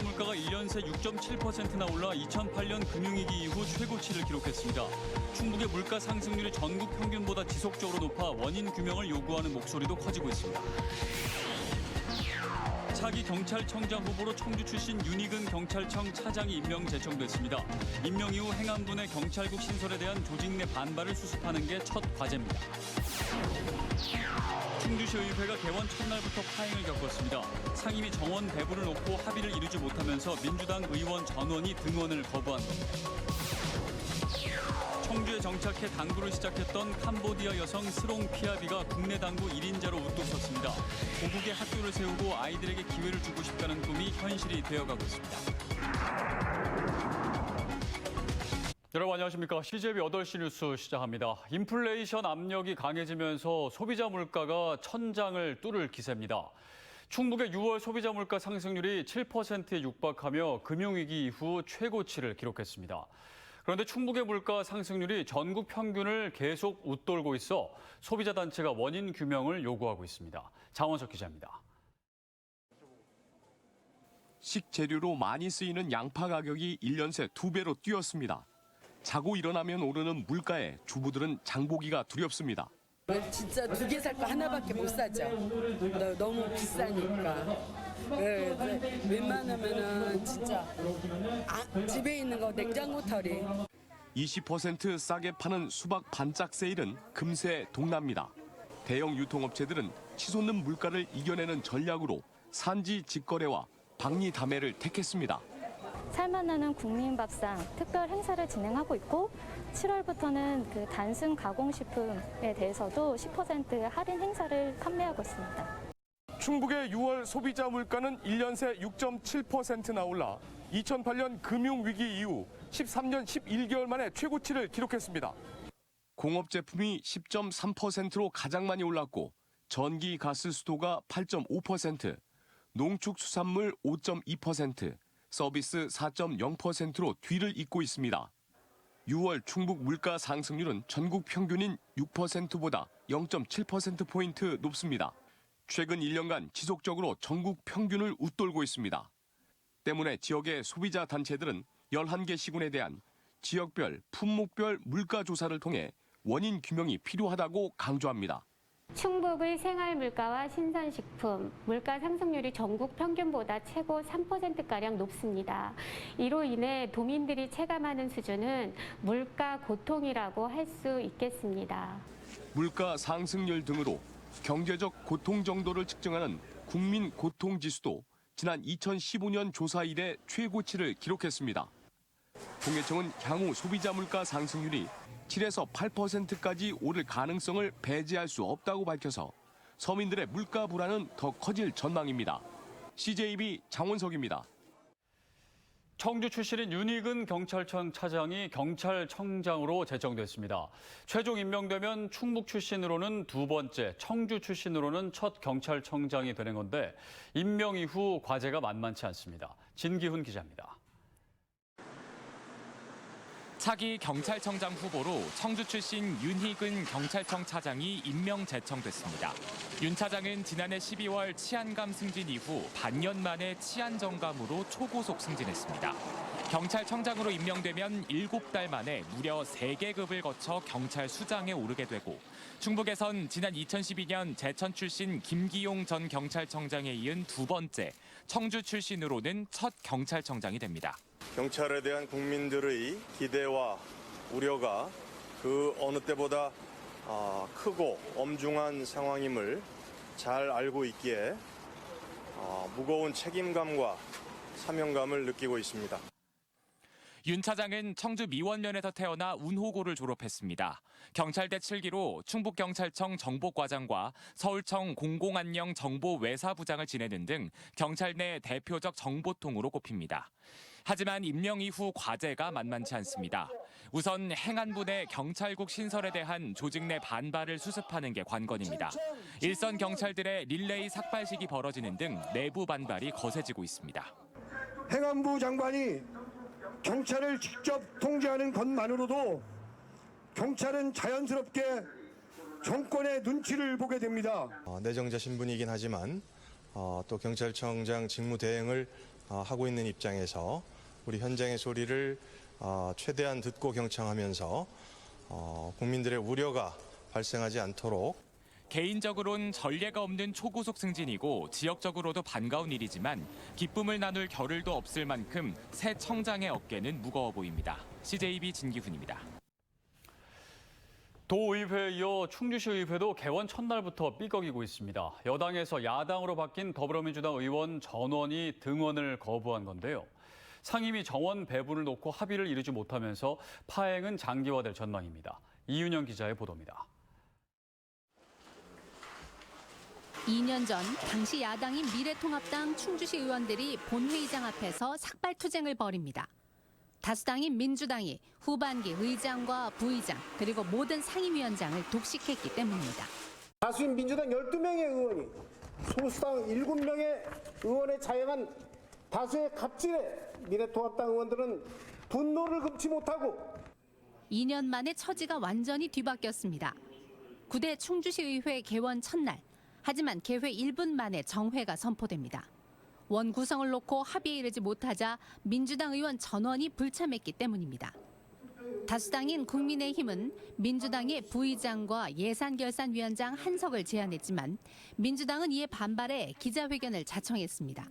물가가 1년 새 6.7%나 올라 2008년 금융위기 이후 최고치를 기록했습니다. 충북의 물가 상승률이 전국 평균보다 지속적으로 높아 원인 규명을 요구하는 목소리도 커지고 있습니다. 차기 경찰청장 후보로 청주 출신 윤희근 경찰청 차장이 임명 제청됐습니다. 임명 이후 행안부 내 경찰국 신설에 대한 조직 내 반발을 수습하는 게 첫 과제입니다. 충주시 의회가 개원 첫날부터 파행을 겪었습니다. 상임위 정원 배분을 놓고 합의를 이루지 못하면서 민주당 의원 전원이 등원을 거부한 겁니다. 청주에 정착해 당구를 시작했던 캄보디아 여성 스롱 피아비가 국내 당구 1인자로 우뚝 섰습니다. 고국에 학교를 세우고 아이들에게 기회를 주고 싶다는 꿈이 현실이 되어가고 있습니다. 여러분 안녕하십니까. CJB 8시 뉴스 시작합니다. 인플레이션 압력이 강해지면서 소비자 물가가 천장을 뚫을 기세입니다. 충북의 6월 소비자 물가 상승률이 7%에 육박하며 금융위기 이후 최고치를 기록했습니다. 그런데 충북의 물가 상승률이 전국 평균을 계속 웃돌고 있어 소비자 단체가 원인 규명을 요구하고 있습니다. 장원석 기자입니다. 식재료로 많이 쓰이는 양파 가격이 1년 새 2배로 뛰었습니다. 자고 일어나면 오르는 물가에 주부들은 장보기가 두렵습니다. 진짜 2개 살 거 하나밖에 못 사죠. 너무 비싸니까. 웬만하면은 진짜 집에 있는 거 냉장고 털이. 20% 싸게 파는 수박 반짝 세일은 금세 동납니다. 대형 유통업체들은 치솟는 물가를 이겨내는 전략으로 산지 직거래와 박리 다매를 택했습니다. 살만나는 국민밥상 특별 행사를 진행하고 있고 7월부터는 그 단순 가공식품에 대해서도 10% 할인 행사를 판매하고 있습니다. 충북의 6월 소비자 물가는 1년 새 6.7%나 올라 2008년 금융위기 이후 13년 11개월 만에 최고치를 기록했습니다. 공업 제품이 10.3%로 가장 많이 올랐고 전기, 가스, 수도가 8.5%, 농축수산물 5.2%, 서비스 4.0%로 뒤를 잇고 있습니다. 6월 충북 물가 상승률은 전국 평균인 6%보다 0.7%포인트 높습니다. 최근 1년간 지속적으로 전국 평균을 웃돌고 있습니다. 때문에 지역의 소비자 단체들은 11개 시군에 대한 지역별, 품목별 물가 조사를 통해 원인 규명이 필요하다고 강조합니다. 충북의 생활 물가와 신선식품, 물가 상승률이 전국 평균보다 최고 3%가량 높습니다. 이로 인해 도민들이 체감하는 수준은 물가 고통이라고 할 수 있겠습니다. 물가 상승률 등으로 경제적 고통 정도를 측정하는 국민 고통 지수도 지난 2015년 조사 이래 최고치를 기록했습니다. 통계청은 향후 소비자 물가 상승률이 7에서 8%까지 오를 가능성을 배제할 수 없다고 밝혀서 서민들의 물가 불안은 더 커질 전망입니다. CJB 장원석입니다. 청주 출신인 윤희근 경찰청 차장이 경찰청장으로 제청됐습니다. 최종 임명되면 충북 출신으로는 2번째, 청주 출신으로는 첫 경찰청장이 되는 건데 임명 이후 과제가 만만치 않습니다. 진기훈 기자입니다. 차기 경찰청장 후보로 청주 출신 윤희근 경찰청 차장이 임명 제청됐습니다. 윤 차장은 지난해 12월 치안감 승진 이후 반년 만에 치안정감으로 초고속 승진했습니다. 경찰청장으로 임명되면 7달 만에 무려 3계급을 거쳐 경찰 수장에 오르게 되고 충북에선 지난 2012년 제천 출신 김기용 전 경찰청장에 이은 2번째, 청주 출신으로는 첫 경찰청장이 됩니다. 경찰에 대한 국민들의 기대와 우려가 그 어느 때보다 크고 엄중한 상황임을 잘 알고 있기에 무거운 책임감과 사명감을 느끼고 있습니다. 윤 차장은 청주 미원면에서 태어나 운호고를 졸업했습니다. 경찰대 7기로 충북경찰청 정보과장과 서울청 공공안녕 정보외사부장을 지내는 등 경찰 내 대표적 정보통으로 꼽힙니다. 하지만 임명 이후 과제가 만만치 않습니다. 우선 행안부 내 경찰국 신설에 대한 조직 내 반발을 수습하는 게 관건입니다. 일선 경찰들의 릴레이 삭발식이 벌어지는 등 내부 반발이 거세지고 있습니다. 행안부 장관이 경찰을 직접 통제하는 것만으로도 경찰은 자연스럽게 정권의 눈치를 보게 됩니다. 내정자 신분이긴 하지만 또 경찰청장 직무 대행을 하고 있는 입장에서 우리 현장의 소리를 최대한 듣고 경청하면서 국민들의 우려가 발생하지 않도록 개인적으로는 전례가 없는 초고속 승진이고 지역적으로도 반가운 일이지만 기쁨을 나눌 겨를도 없을 만큼 새 청장의 어깨는 무거워 보입니다. CJB 진기훈입니다. 도의회에 이어 충주시의회도 개원 첫날부터 삐걱이고 있습니다. 여당에서 야당으로 바뀐 더불어민주당 의원 전원이 등원을 거부한 건데요. 상임위 정원 배분을 놓고 합의를 이루지 못하면서 파행은 장기화될 전망입니다. 이윤영 기자의 보도입니다. 2년 전 당시 야당인 미래통합당 충주시 의원들이 본회의장 앞에서 삭발투쟁을 벌입니다. 다수당인 민주당이 후반기 의장과 부의장 그리고 모든 상임위원장을 독식했기 때문입니다. 다수인 민주당 12명의 의원이 소수당 7명의 의원에 자행한 다수의 갑질에 미래통합당 의원들은 분노를 금치 못하고 2년 만에 처지가 완전히 뒤바뀌었습니다. 9대 충주시의회 개원 첫날, 하지만 개회 1분 만에 정회가 선포됩니다. 원 구성을 놓고 합의에 이르지 못하자 민주당 의원 전원이 불참했기 때문입니다. 다수당인 국민의힘은 민주당의 부의장과 예산결산위원장 한석을 제안했지만 민주당은 이에 반발해 기자회견을 자청했습니다.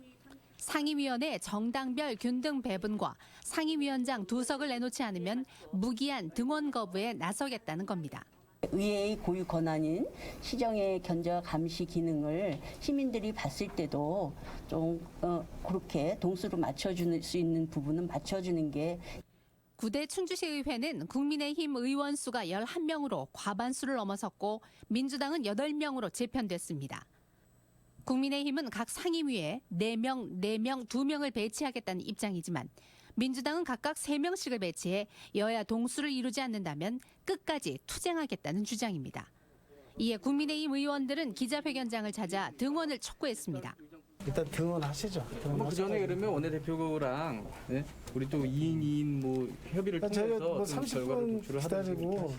상임위원회 정당별 균등 배분과 상임위원장 2석을 내놓지 않으면 무기한 등원 거부에 나서겠다는 겁니다. 의회의 고유 권한인 시정의 견제와 감시 기능을 시민들이 봤을 때도 좀 그렇게 동수로 맞춰줄 수 있는 부분은 맞춰주는 게 9대 충주시의회는 국민의힘 의원 수가 11명으로 과반수를 넘어섰고 민주당은 8명으로 재편됐습니다. 국민의힘은 각 상임위에 4명, 4명, 2명을 배치하겠다는 입장이지만 민주당은 각각 3명씩을 배치해 여야 동수를 이루지 않는다면 끝까지 투쟁하겠다는 주장입니다. 이에 국민의힘 의원들은 기자회견장을 찾아 등원을 촉구했습니다. 일단 등원하시죠. 그 전에 그러면 원내대표랑 우리 또 2인 2인 협의를 통해서 좀 결과를 도출을 하자고.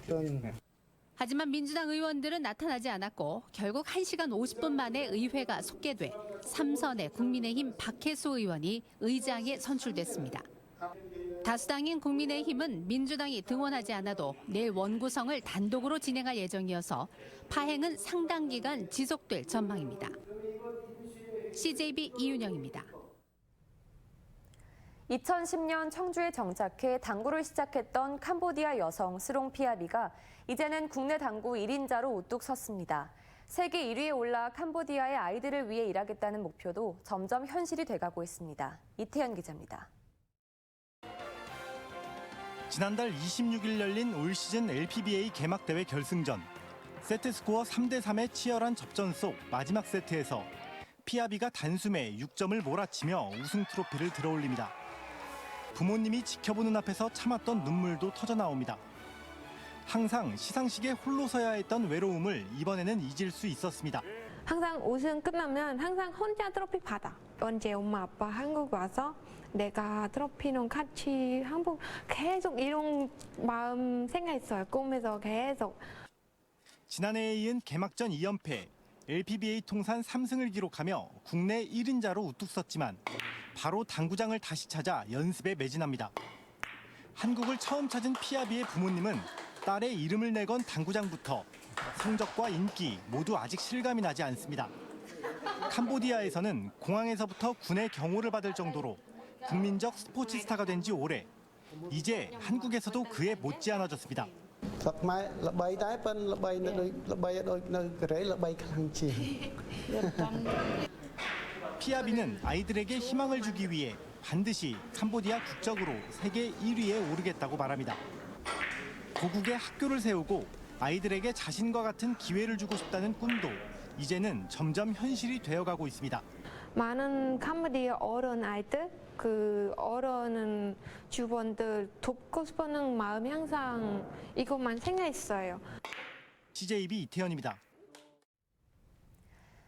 하지만 민주당 의원들은 나타나지 않았고 결국 1시간 50분 만에 의회가 속개돼 3선의 국민의힘 박혜수 의원이 의장에 선출됐습니다. 다수당인 국민의힘은 민주당이 등원하지 않아도 내일 원구성을 단독으로 진행할 예정이어서 파행은 상당 기간 지속될 전망입니다. CJB 이윤영입니다. 2010년 청주에 정착해 당구를 시작했던 캄보디아 여성 스롱 피아비가 이제는 국내 당구 1인자로 우뚝 섰습니다. 세계 1위에 올라 캄보디아의 아이들을 위해 일하겠다는 목표도 점점 현실이 돼가고 있습니다. 이태현 기자입니다. 지난달 26일 열린 올 시즌 LPBA 개막대회 결승전. 세트스코어 3대3의 치열한 접전 속 마지막 세트에서 피아비가 단숨에 6점을 몰아치며 우승 트로피를 들어올립니다. 부모님이 지켜보는 앞에서 참았던 눈물도 터져나옵니다. 항상 시상식에 홀로 서야 했던 외로움을 이번에는 잊을 수 있었습니다. 항상 우승 끝나면 항상 혼자 트로피 받아. 언제 엄마 아빠 한국 와서 내가 트로피는 같이 한국 계속 이런 마음 생각했어요. 꿈에서 계속. 지난해에 이은 개막전 2연패, LPBA 통산 3승을 기록하며 국내 1인자로 우뚝 섰지만 바로 당구장을 다시 찾아 연습에 매진합니다. 한국을 처음 찾은 피아비의 부모님은 딸의 이름을 내건 당구장부터 성적과 인기 모두 아직 실감이 나지 않습니다. 캄보디아에서는 공항에서부터 군의 경호를 받을 정도로 국민적 스포츠 스타가 된 지 오래. 이제 한국에서도 그에 못지않아졌습니다. 피아비는 아이들에게 희망을 주기 위해 반드시 캄보디아 국적으로 세계 1위에 오르겠다고 말합니다. 고국에 학교를 세우고 아이들에게 자신과 같은 기회를 주고 싶다는 꿈도 이제는 점점 현실이 되어가고 있습니다. 많은 캄보디아 어른 아이들, 그 어른 주변들 돕고 싶은 마음이 항상 이것만 생각했어요. CJB 이태현입니다.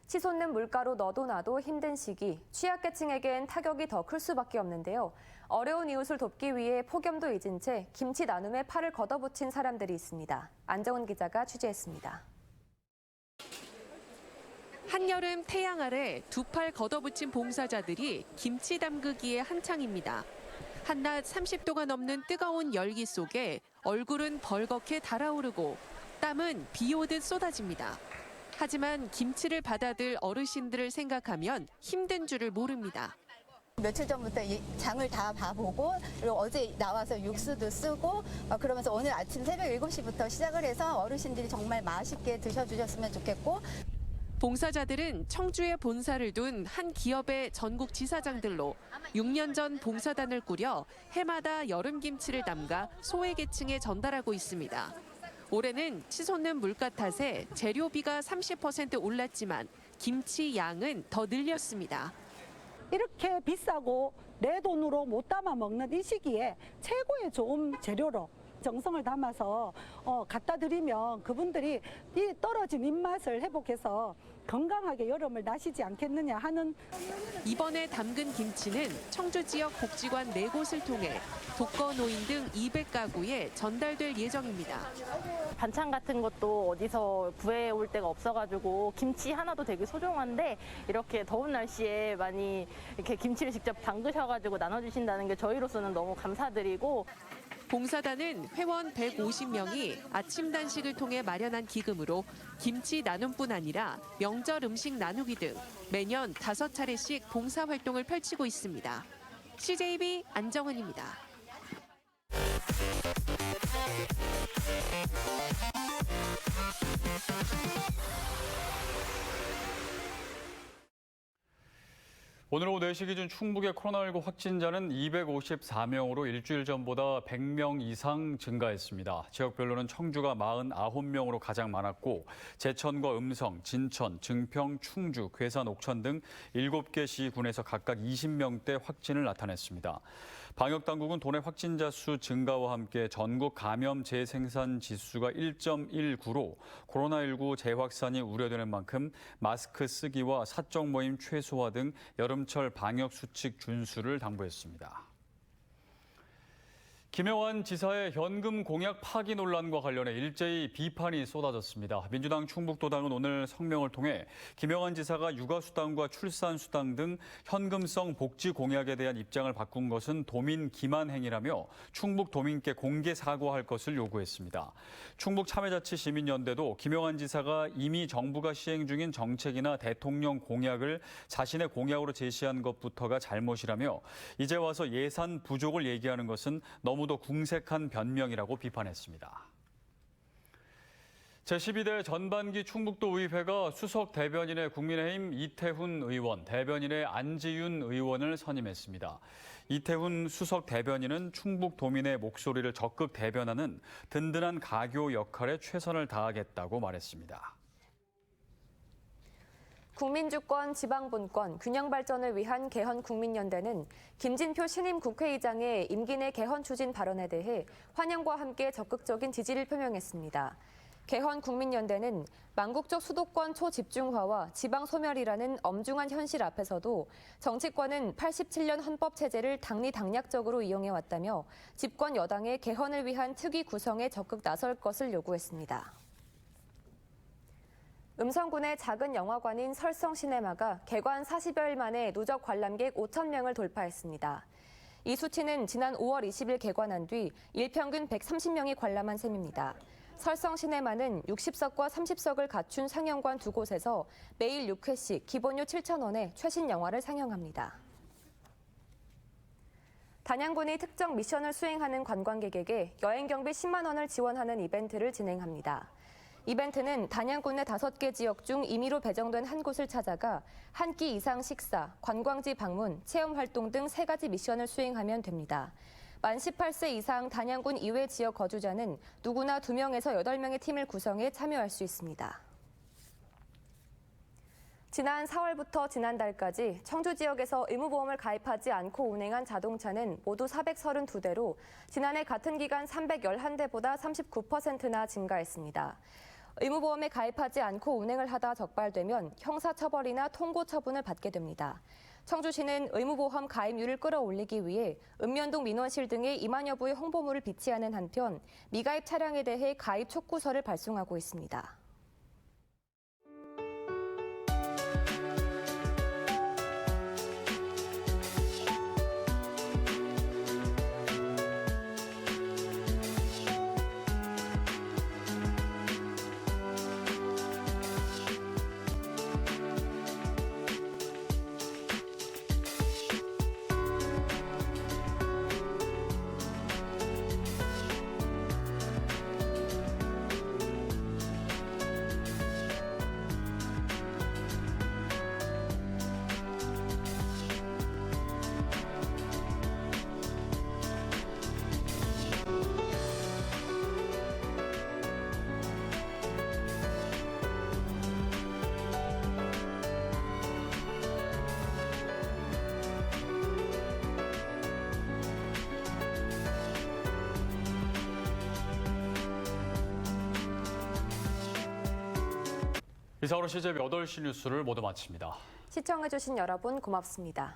치솟는 물가로 너도 나도 힘든 시기, 취약계층에겐 타격이 더 클 수밖에 없는데요. 어려운 이웃을 돕기 위해 폭염도 잊은 채 김치 나눔에 팔을 걷어붙인 사람들이 있습니다. 안정훈 기자가 취재했습니다. 한여름 태양 아래 두 팔 걷어붙인 봉사자들이 김치 담그기에 한창입니다. 한낮 30도가 넘는 뜨거운 열기 속에 얼굴은 벌겋게 달아오르고 땀은 비 오듯 쏟아집니다. 하지만 김치를 받아들 어르신들을 생각하면 힘든 줄을 모릅니다. 며칠 전부터 이 장을 다 봐보고 그리고 어제 나와서 육수도 쓰고 그러면서 오늘 아침 새벽 7시부터 시작을 해서 어르신들이 정말 맛있게 드셔주셨으면 좋겠고 봉사자들은 청주에 본사를 둔 한 기업의 전국 지사장들로 6년 전 봉사단을 꾸려 해마다 여름김치를 담가 소외계층에 전달하고 있습니다. 올해는 치솟는 물가 탓에 재료비가 30% 올랐지만 김치 양은 더 늘렸습니다. 이렇게 비싸고 내 돈으로 못 담아 먹는 이 시기에 최고의 좋은 재료로 정성을 담아서 갖다 드리면 그분들이 이 떨어진 입맛을 회복해서 건강하게 여름을 나시지 않겠느냐 하는. 이번에 담근 김치는 청주 지역 복지관 4곳을 통해 독거노인 등 200가구에 전달될 예정입니다. 반찬 같은 것도 어디서 구해올 데가 없어가지고 김치 하나도 되게 소중한데 이렇게 더운 날씨에 많이 이렇게 김치를 직접 담그셔가지고 나눠주신다는 게 저희로서는 너무 감사드리고. 봉사단은 회원 150명이 아침 단식을 통해 마련한 기금으로 김치 나눔뿐 아니라 명절 음식 나누기 등 매년 5차례씩 봉사활동을 펼치고 있습니다. CJB 안정은입니다. 오늘 오후 4시 기준 충북의 코로나19 확진자는 254명으로 일주일 전보다 100명 이상 증가했습니다. 지역별로는 청주가 49명으로 가장 많았고 제천과 음성, 진천, 증평, 충주, 괴산, 옥천 등 7개 시군에서 각각 20명대 확진을 나타냈습니다. 방역당국은 도내 확진자 수 증가와 함께 전국 감염 재생산 지수가 1.19로 코로나19 재확산이 우려되는 만큼 마스크 쓰기와 사적 모임 최소화 등 여름철 방역 수칙 준수를 당부했습니다. 김영환 지사의 현금 공약 파기 논란과 관련해 일제히 비판이 쏟아졌습니다. 민주당 충북도당은 오늘 성명을 통해 김영환 지사가 육아수당과 출산수당 등 현금성 복지 공약에 대한 입장을 바꾼 것은 도민 기만 행위라며 충북 도민께 공개 사과할 것을 요구했습니다. 충북 참여자치시민연대도 김영환 지사가 이미 정부가 시행 중인 정책이나 대통령 공약을 자신의 공약으로 제시한 것부터가 잘못이라며 이제 와서 예산 부족을 얘기하는 것은 너무도 궁색한 변명이라고 비판했습니다. 제12대 전반기 충북도의회가 수석 대변인의 국민의힘 이태훈 의원, 대변인의 안지윤 의원을 선임했습니다. 이태훈 수석 대변인은 충북도민의 목소리를 적극 대변하는 든든한 가교 역할에 최선을 다하겠다고 말했습니다. 국민주권, 지방분권, 균형발전을 위한 개헌국민연대는 김진표 신임 국회의장의 임기 내 개헌 추진 발언에 대해 환영과 함께 적극적인 지지를 표명했습니다. 개헌국민연대는 망국적 수도권 초집중화와 지방 소멸이라는 엄중한 현실 앞에서도 정치권은 87년 헌법체제를 당리당략적으로 이용해왔다며 집권 여당의 개헌을 위한 특위 구성에 적극 나설 것을 요구했습니다. 음성군의 작은 영화관인 설성시네마가 개관 40여일 만에 누적 관람객 5,000명을 돌파했습니다. 이 수치는 지난 5월 20일 개관한 뒤 일평균 130명이 관람한 셈입니다. 설성시네마는 60석과 30석을 갖춘 상영관 2곳에서 매일 6회씩 기본료 7,000원에 최신 영화를 상영합니다. 단양군이 특정 미션을 수행하는 관광객에게 여행경비 10만 원을 지원하는 이벤트를 진행합니다. 이벤트는 단양군 내 5개 지역 중 임의로 배정된 한 곳을 찾아가 한 끼 이상 식사, 관광지 방문, 체험활동 등 3가지 미션을 수행하면 됩니다. 만 18세 이상 단양군 이외 지역 거주자는 누구나 2명에서 8명의 팀을 구성해 참여할 수 있습니다. 지난 4월부터 지난달까지 청주 지역에서 의무보험을 가입하지 않고 운행한 자동차는 모두 432대로 지난해 같은 기간 311대보다 39%나 증가했습니다. 의무보험에 가입하지 않고 운행을 하다 적발되면 형사처벌이나 통고 처분을 받게 됩니다. 청주시는 의무보험 가입률을 끌어올리기 위해 읍면동 민원실 등에 2만여 부의 홍보물을 비치하는 한편 미가입 차량에 대해 가입 촉구서를 발송하고 있습니다. 이상으로 CJB 8시 뉴스를 모두 마칩니다. 시청해주신 여러분 고맙습니다.